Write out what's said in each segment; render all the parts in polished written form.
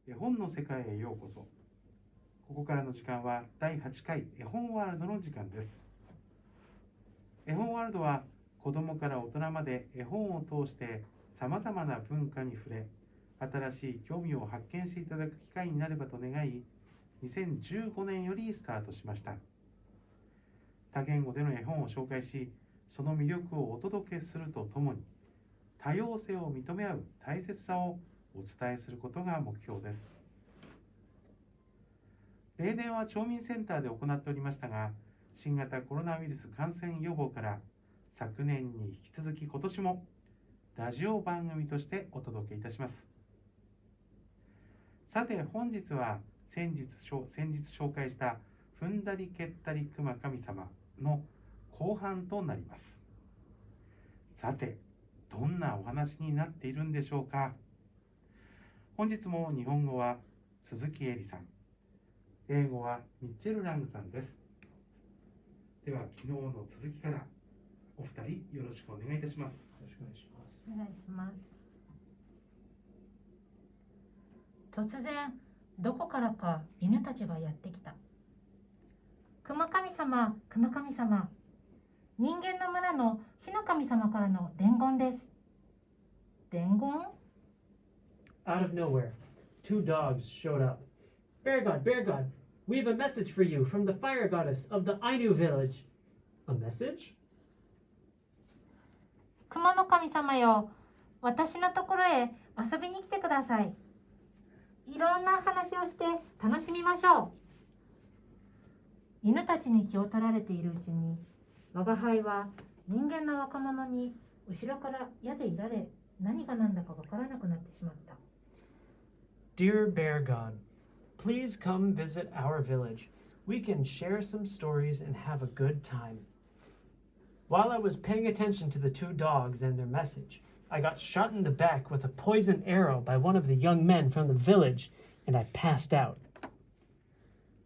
絵本の世界へようこそ。ここからの時間は第8回絵本ワールドの時間です。絵本ワールドは子どもから大人まで絵本を通してさまざまな文化に触れ、新しい興味を発見していただく機会になればと願い、2015年よりスタートしました。多言語での絵本を紹介し、その魅力をお届けするとともに、多様性を認め合う大切さをお伝えすることが目標です。例年は町民センターで行っておりましたが、新型コロナウイルス感染予防から昨年に引き続き今年もラジオ番組としてお届けいたします。さて本日は先日紹介したふんだりけったりクマ神様の後半となります。さてどんなお話になっているんでしょうか。本日も日本語は鈴木恵里さん、英語はミッチェル・ラングさんです。では昨日の続きからお二人よろしくお願いいたします。よろしくお願いします。お願いします。突然どこからか犬たちがやってきた。クマ神様、クマ神様、人間の村の火の神様からの伝言です。伝言？ Out of nowhere, two dogs showed up. Bear God, we have a message for you from the fire goddess of the Ainu village. A message? クマの神様よ、私のところへ遊びに来てください。いろんな話をして楽しみましょう。犬たちに気を取られているうちに、我が輩は人間の若者に後ろから矢でいられ、何が何だかわからなくなってしまった。Dear Bear God, please come visit our village. We can share some stories and have a good time. While I was paying attention to the two dogs and their message, I got shot in the back with a poisoned arrow by one of the young men from the village, and I passed out.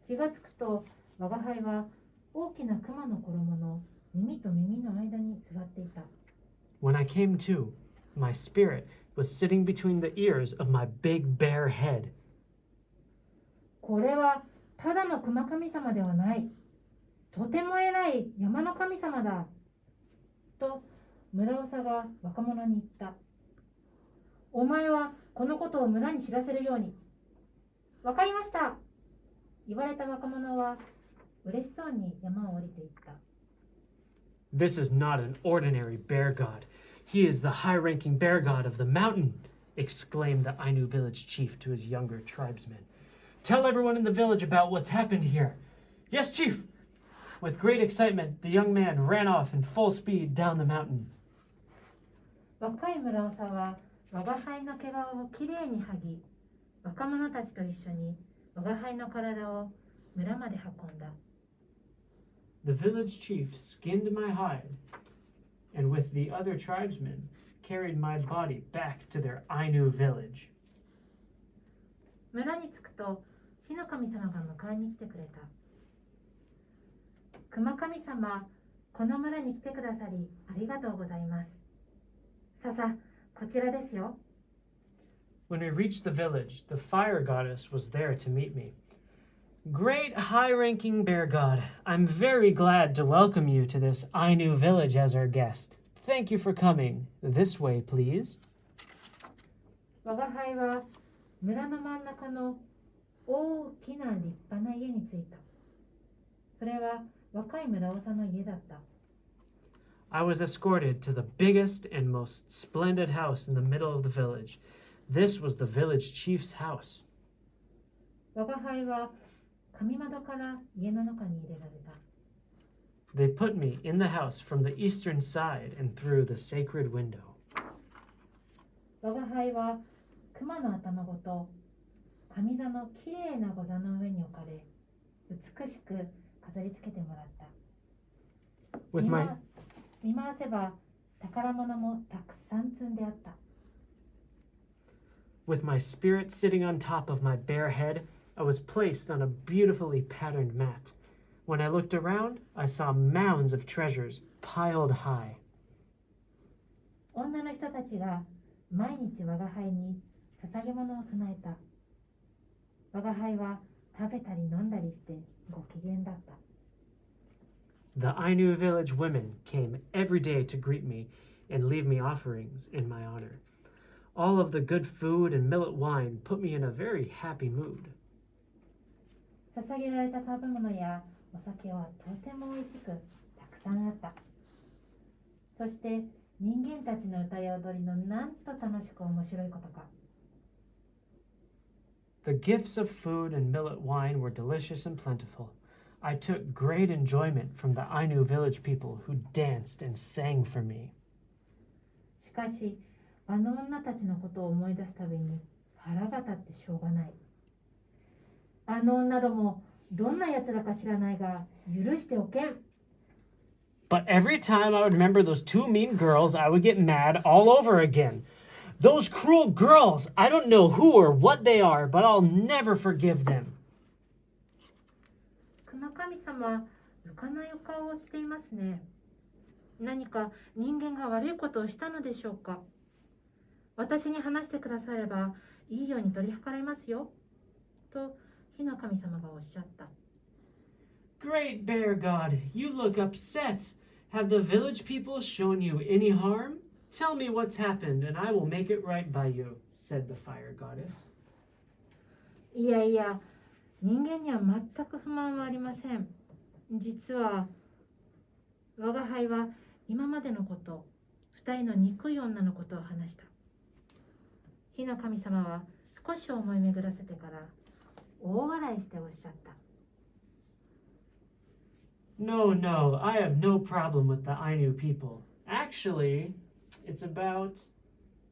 気がつくと、我が輩は大きなクマの衣の耳と耳の間に座っていた。When I came to, my spirit was sitting between the ears of my big bear head. これはただのクマ神様ではない。とても偉い山の神様だ。と村長が若者に言った。お前はこのことを村に知らせるように。わかりました。言われた若者は嬉しそうに山を降りていった。This is not an ordinary bear god. He is the high-ranking bear god of the mountain, exclaimed the Ainu village chief to his younger tribesmen. Tell everyone in the village about what's happened here. Yes, chief. With great excitement, the young man ran off in full speed down the mountain. 若い村長は我が輩の毛皮をきれいに剥ぎ、若者たちと一緒に我が輩の体を村まで運んだ。The village chief skinned my hide, and with the other tribesmen, carried my body back to their Ainu village. 村に着くと、火の神様が迎えに来てくれた。熊神様、この村に来てくださりありがとうございます。ささ、こちらですよ。When we reached the village, the fire goddess was there to meet me. Great high-ranking bear god, I'm very glad to welcome you to this Ainu village as our guest. Thank you for coming. This way, please. 我が輩は村の真ん中の大きな立派な家に着いた。それは若い村長の家だった。I was escorted to the biggest and most splendid house in the middle of the village. This was the village chief's house. 我が輩は神窓から家の中に入れられた。They put me in the house from the eastern side and through the sacred window. 我が輩は熊の頭ごと上座のきれいな御座の上に置かれ、美しく飾り付けてもらった。見回せば宝物もたくさん積んであった。With my spirit sitting on top of my bare head, I was placed on a beautifully patterned mat. When I looked around, I saw mounds of treasures piled high. 女の人たちが毎日我が輩に捧げ物を備えた。我が輩は食べたり飲んだりしてご機嫌だった。The Ainu village women came every day to greet me and leave me offerings in my honor. All of the good food and millet wine put me in a very happy mood. 捧げられた食べ物やお酒はとても美味しくたくさんあった。そして人間たちの歌や踊りのなんと楽しく面白いことか。The gifts of food and millet wine were delicious and plentiful. I took great enjoyment from the Ainu village people who danced and sang for me. しかし、あの女たちのことを思い出すたびに腹が立ってしょうがない。あの女ども、どんな奴らか知らないが、許しておけん。But every time I would remember those two mean girls, I would get mad all over again. Those cruel girls! I don't know who or what they are, but I'll never forgive them. 熊神様、浮かないお顔をしていますね。何か人間が悪いことをしたのでしょうか。私に話してくださればいいように取り計らいますよ。と、火の神様がおっしゃった。Great Bear God, you look upset. Have the village people shown you any harm? Tell me what's happened, and I will make it right by you, said the fire goddess. いやいや、人間には全く不満はありません。実は、我が輩は今までのこと、二人の憎い女のことを話した。火の神様は少し思い巡らせてから大笑いしておっしゃった。No, no, I have no problem with the Ainu people. Actually, it's about...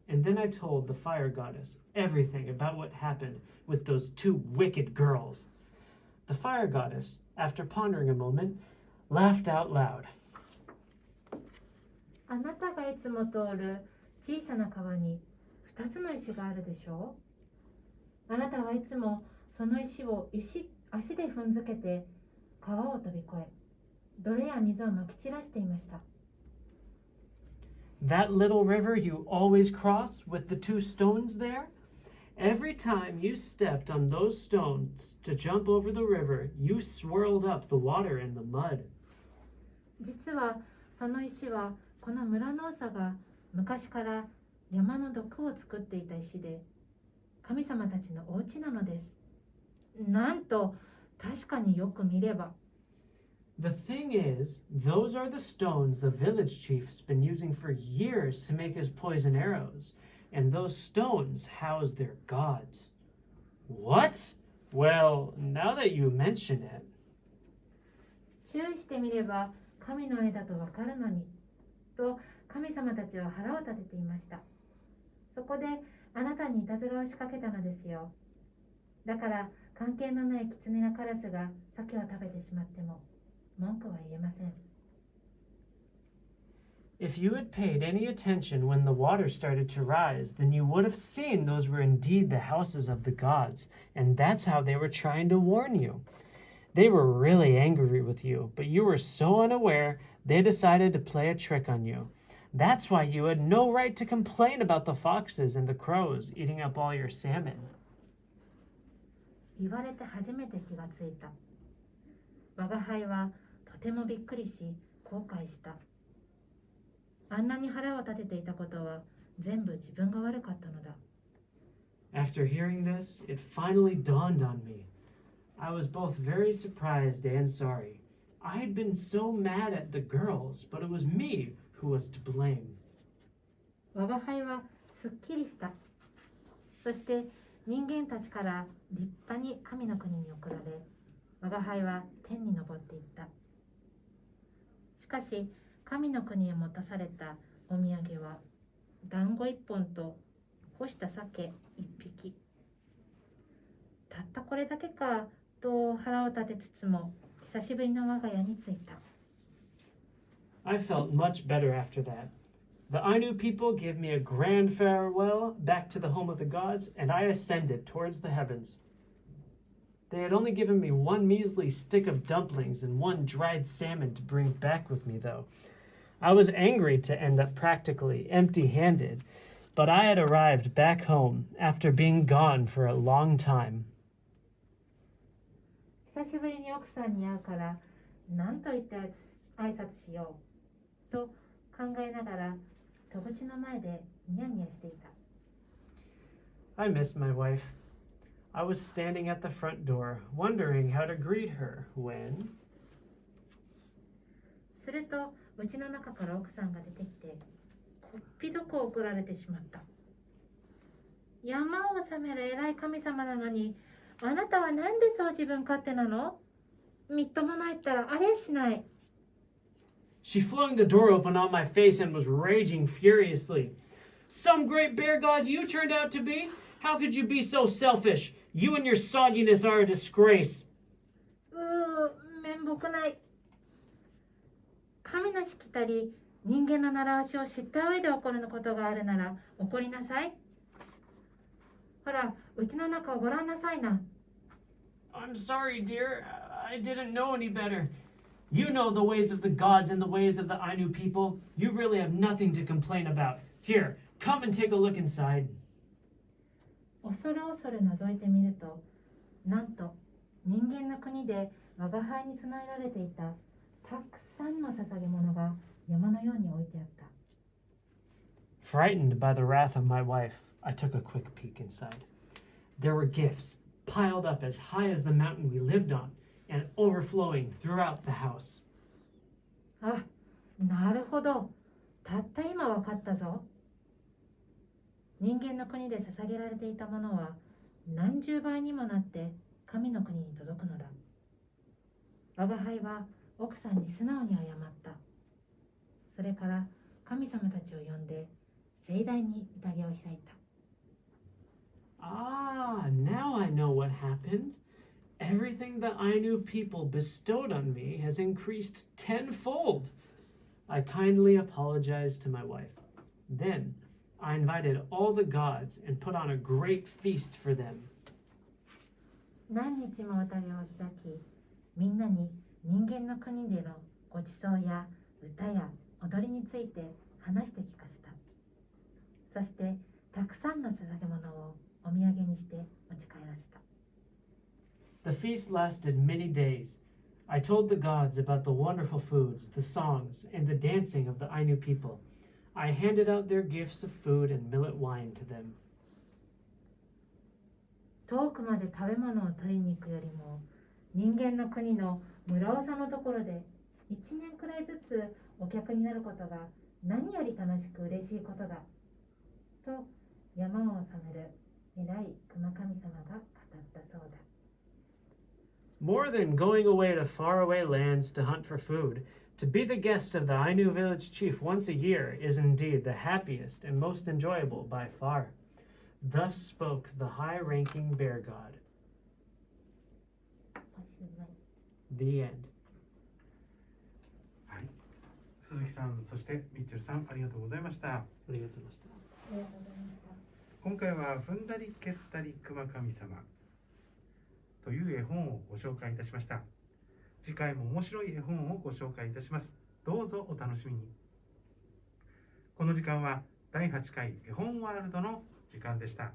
And then I told the fire goddess everything about what happened with those two wicked girls. The fire goddess, after pondering a moment, laughed out loud. あなたがいつも通る小さな川に2つの石があるでしょう。あなたはいつもその石を足で踏んづけて川を飛び越え、泥や水をまき散らしていました。That little river you always cross with the two stones there? Every time you stepped on those stones to jump over the river, you swirled up the water and the mud. 実はその石はこの村の長が昔から山の毒を作っていた石で、神様たちのお家なのです。なんと確かによく見れば。The thing is, those are the stones the village chief's been using for years to make his poison arrows, and those stones house their gods. What? Well, now that you mention it. 注意してみれば神の絵だとわかるのに、と神様たちは腹を立てていました。そこであなたにいたずらを仕掛けたのですよ。だから関係のない狐やカラスが鮭を食べてしまっても文句は言えません。If you had paid any attention when the water started to rise, then you would have seen those were indeed the houses of the gods, and that's how they were trying to warn you. They were really angry with you, but you were so unaware, they decided to play a trick on you. That's why you had no right to complain about the foxes and the crows eating up all your salmon. 言われて初めて気がついた。我が輩はとてもびっくりし、後悔した。あんなに腹を立てていたことは全部自分が悪かったのだ。After hearing this, it finally dawned on me. I was both very surprised and sorry. I had been so mad at the girls, but it was me who was to blame. 我が輩はすっきりした。そして人間たちから立派に神の国に送られ、我が輩は天に昇っていった。しかし神の国へ持たされたお土産は団子1本と干した鮭1匹。たったこれだけかと腹を立てつつも久しぶりの我が家に着いた。I felt much better after that. The Ainu people gave me a grand farewell back to the home of the gods, and I ascended towards the heavens. They had only given me one measly stick of dumplings and one dried salmon to bring back with me, though. I was angry to end up practically empty-handed, but I had arrived back home after being gone for a long time. 久しぶりに奥さんに会うから何と言って挨拶しようと考えながら戸口の前でニヤニヤしていた。 I missed my wife. I was standing at the front door, wondering how to greet her when... するとうちの中から奥さんが出てきてこっぴどく怒られてしまった。山を治める偉い神様なのにあなたはなんでそう自分勝手なの？みっともないったらありゃしない。 She flung the door open on my face and was raging furiously. Some great bear god you turned out to be? How could you be so selfish? You and your sogginess are a disgrace. 面目ない。神のしきたり人間の習わしを知った上で怒ることがあるなら怒りなさい。ほら、うちの中をご覧なさいな。 I'm sorry, dear. I didn't know any better. You know the ways of the gods and the ways of the Ainu people. You really have nothing to complain about. Here, come and take a look inside. 恐る恐る覗いてみると、なんと人間の国で我が輩に備えられていたたくさんの捧げ物が山のように置いてあった。 Frightened by the wrath of my wife, I took a quick peek inside. There were gifts piled up as high as the mountain we lived on and overflowing throughout the house. あ、なるほど。たった今わかったぞ。人間の国で捧げられていたものは何十倍にもなって神の国に届くのだ。我が輩は奥さんに素直に謝った。それから神様たちを呼んで盛大に宴を開いた。 Ah, now I know what happened. Everything the Ainu people bestowed on me has increased tenfold. I kindly apologized to my wife. Then I invited all the gods and put on a great feast for them. 何日も宴を開き、みんなに人間の国でのごちそうや歌や踊りについて話して聞かせた。そしてたくさんの捧げ物をお土産にして持ち帰らせた。 The feast lasted many days. I told the gods about the wonderful foods, the songs, and the dancing of the Ainu people. I handed out their gifts of food and millet wine to them. 遠くまで食べ物を取りに行くよりも人間の国の村長のところで1年くらいずつお客になることが何より楽しく嬉しいことだと山を治める偉い熊神様が語ったそうだ。 More than going away to faraway lands to hunt for food, to be the guest of the Ainu village chief once a year is indeed the happiest and most enjoyable by far. Thus spoke the high-ranking bear god. おしまい。 The end. はい、鈴木さん、そしてミッチェルさん、ありがとうございました。ありがとうございました。今回はふんだりけったりクマ神様という絵本をご紹介いたしました。次回も面白い絵本をご紹介いたします。どうぞお楽しみに。この時間は第8回絵本ワールドの時間でした。